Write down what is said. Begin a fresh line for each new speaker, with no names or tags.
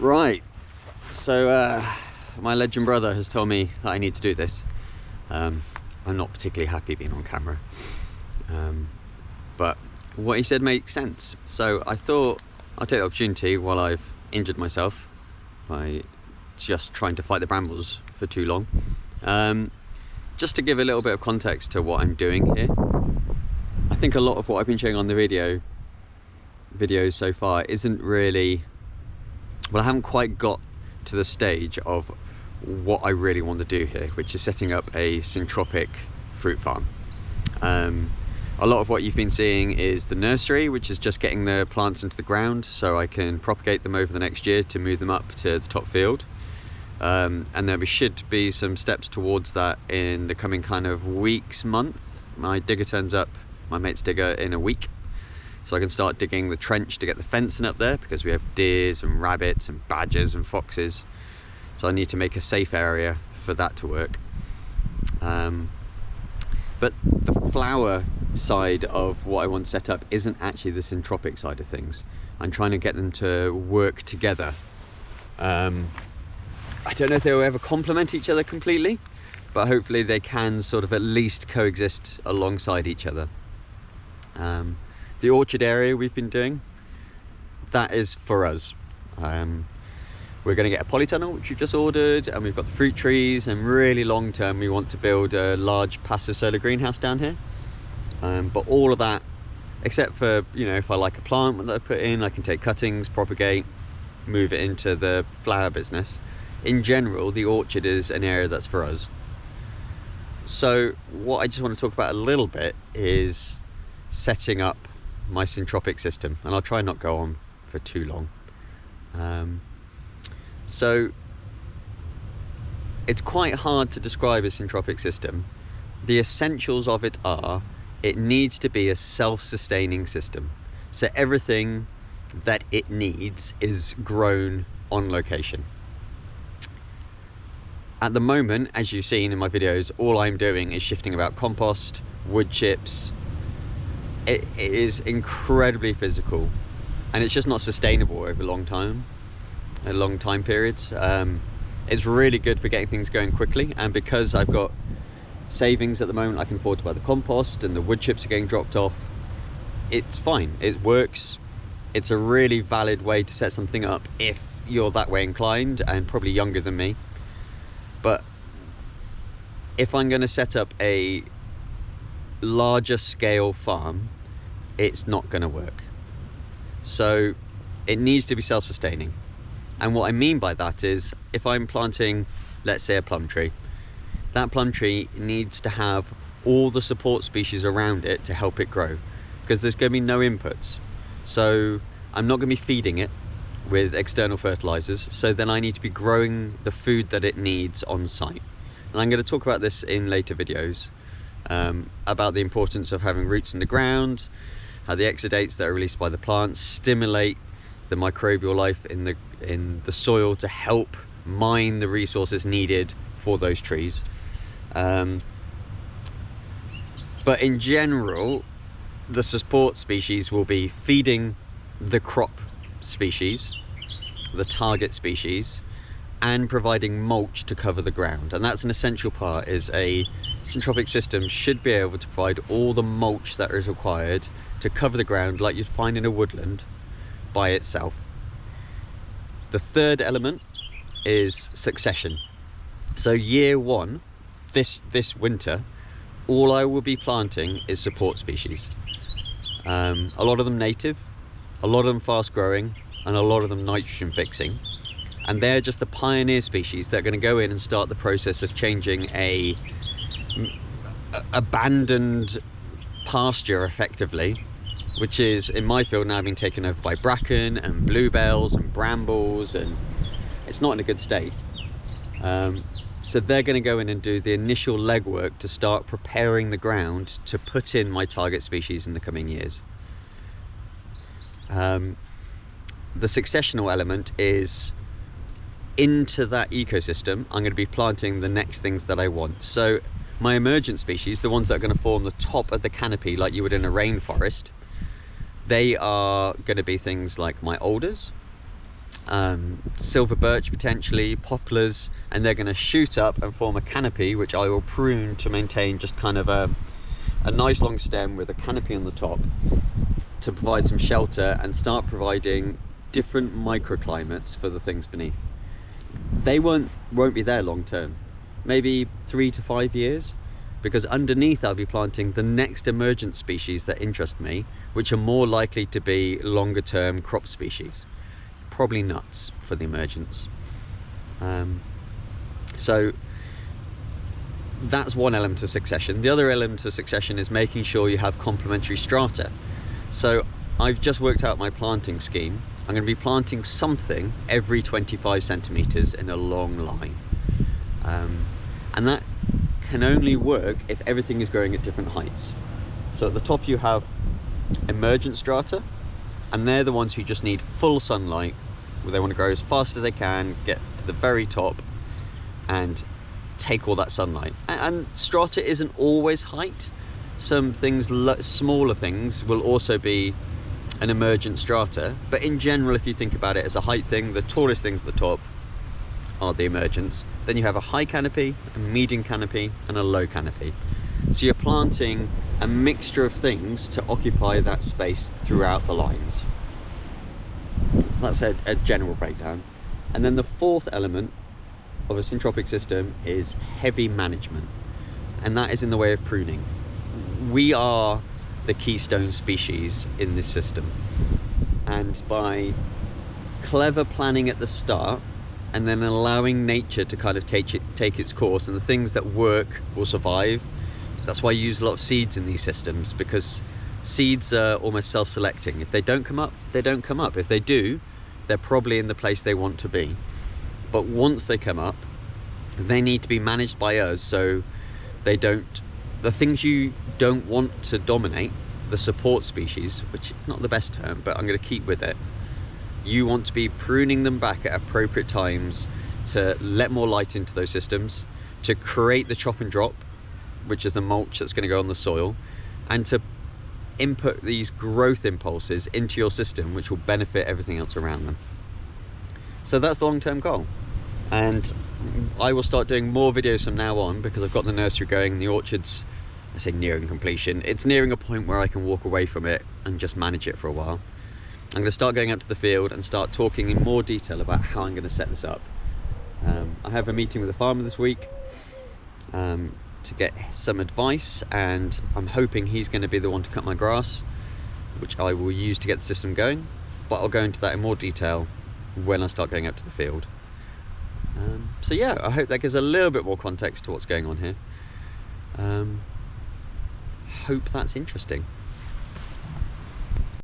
Right, so my legend brother has told me that I need to do this. I'm not particularly happy being on camera, but what he said makes sense. So I thought I'll take the opportunity while I've injured myself by just trying to fight the brambles for too long, just to give a little bit of context to what I'm doing here. I think a lot of what I've been showing on the videos so far isn't really, well, I haven't quite got to the stage of what I really want to do here, which is setting up a Syntropic fruit farm. A lot of what you've been seeing is the nursery, which is just getting the plants into the ground so I can propagate them over the next year to move them up to the top field. And there should be some steps towards that in the coming kind of weeks, month. My digger turns up, my mate's digger, in a week. So I can start digging the trench to get the fencing up there, because we have deers and rabbits and badgers and foxes. So I need to make a safe area for that to work. But the flower side of what I want set up isn't actually the Syntropic side of things. I'm trying to get them to work together. I don't know if they'll ever complement each other completely, but hopefully they can sort of at least coexist alongside each other. The orchard area we've been doing, that is for us. We're going to get a polytunnel, which we've just ordered, and we've got the fruit trees, and really long term we want to build a large passive solar greenhouse down here. But all of that, except for, you know, if I like a plant that I put in, I can take cuttings, propagate, move it into the flower business. In general, the orchard is an area that's for us. So what I just want to talk about a little bit is setting up my Syntropic system, and I'll try not go on for too long. So it's quite hard to describe a Syntropic system. The essentials of it are, it needs to be a self-sustaining system. So everything that it needs is grown on location. At the moment, as you've seen in my videos, all I'm doing is shifting about compost, wood chips. It is incredibly physical, and it's just not sustainable over long time periods. It's really good for getting things going quickly, and because I've got savings at the moment, I can afford to buy the compost, and the wood chips are getting dropped off. It's fine, it works. It's a really valid way to set something up if you're that way inclined, and probably younger than me. But if I'm going to set up a larger scale farm, it's not going to work. So it needs to be self-sustaining. And what I mean by that is, if I'm planting, let's say, a plum tree, that plum tree needs to have all the support species around it to help it grow, because there's going to be no inputs. So I'm not going to be feeding it with external fertilizers, so then I need to be growing the food that it needs on site. And I'm going to talk about this in later videos, about the importance of having roots in the ground, how the exudates that are released by the plants stimulate the microbial life in the soil to help mine the resources needed for those trees. But in general, the support species will be feeding the crop species, the target species, and providing mulch to cover the ground. And that's an essential part. Is a Syntropic system should be able to provide all the mulch that is required to cover the ground, like you'd find in a woodland, by itself. The third element is succession. So year one, this winter, all I will be planting is support species. A lot of them native, a lot of them fast growing, and a lot of them nitrogen fixing. And they're just the pioneer species that are going to go in and start the process of changing a abandoned pasture, effectively, which is in my field now being taken over by bracken and bluebells and brambles, and it's not in a good state. So they're going to go in and do the initial legwork to start preparing the ground to put in my target species in the coming years. The successional element is, into that ecosystem, I'm going to be planting the next things that I want. So my emergent species, the ones that are going to form the top of the canopy like you would in a rainforest, they are going to be things like my alders, silver birch potentially, poplars, and they're going to shoot up and form a canopy, which I will prune to maintain just kind of a nice long stem with a canopy on the top to provide some shelter and start providing different microclimates for the things beneath. They won't be there long term, maybe 3 to 5 years, because underneath I'll be planting the next emergent species that interest me, which are more likely to be longer term crop species, probably nuts for the emergence. So that's one element of succession. The other element of succession is making sure you have complementary strata. So I've just worked out my planting scheme. I'm going to be planting something every 25 centimeters in a long line, and that can only work if everything is growing at different heights. So at the top you have emergent strata, and they're the ones who just need full sunlight, where they want to grow as fast as they can, get to the very top and take all that sunlight. And strata isn't always height. Some things, smaller things, will also be an emergent strata, but in general, if you think about it as a height thing, the tallest things at the top are the emergents. Then you have a high canopy, a medium canopy, and a low canopy. So you're planting a mixture of things to occupy that space throughout the lines. That's a general breakdown. And then the fourth element of a syntropic system is heavy management, and that is in the way of pruning. We are the keystone species in this system, and by clever planning at the start and then allowing nature to kind of take its course, and the things that work will survive. That's why you use a lot of seeds in these systems, because seeds are almost self-selecting. If they don't come up, they don't come up. If they do, they're probably in the place they want to be. But once they come up, they need to be managed by us, so they don't, the things you don't want to dominate, the support species, which is not the best term, but I'm going to keep with it, you want to be pruning them back at appropriate times to let more light into those systems, to create the chop and drop, which is the mulch that's going to go on the soil, and to input these growth impulses into your system, which will benefit everything else around them. So that's the long-term goal. And I will start doing more videos from now on, because I've got the nursery going, the orchard's, I say nearing completion, it's nearing a point where I can walk away from it and just manage it for a while. I'm going to start going out to the field and start talking in more detail about how I'm going to set this up. I have a meeting with a farmer this week to get some advice, and I'm hoping he's going to be the one to cut my grass, which I will use to get the system going, but I'll go into that in more detail when I start going out to the field. So yeah, I hope that gives a little bit more context to what's going on here. Hope that's interesting.